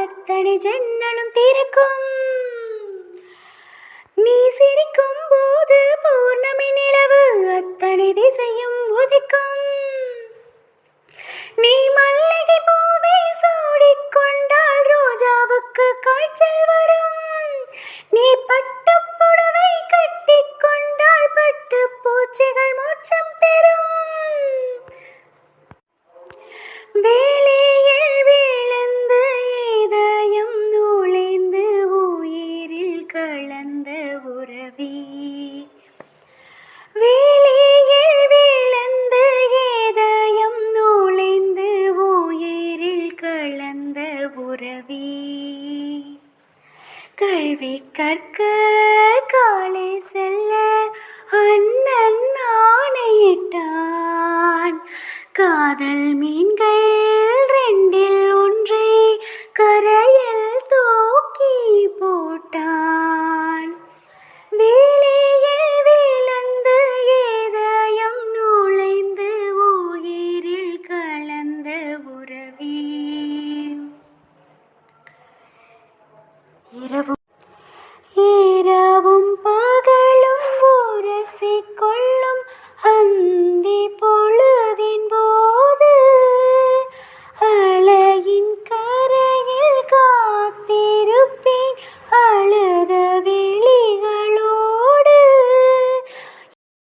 அத்தனை ஜன்னலும் திறக்கும். நீ சிரிக்கும் போது பௌர்ணமி நிலவு அத்தனை திசையும் உதிக்கும். நீ மல்லிகை பூவை சூடிக்கொண்டால் ரோஜாவுக்கு காய்ச்சல் வரும். நீ பட்டு புடவை கட்டிக்கொண்டால் பட்டு பூச்சிகள் மோட்சம் பெறும். வேலையில் விழுந்து இதயம் நுழைந்து உயிரில் கலந்த உறவே. வேலையில் விழுந்து இதயம் நுழைந்து உயிரில் கலந்த உறவே. கல்வி கற்க காலை செல்ல அண்ணன் ஆணையிட்டான். காதல் மீன்கள்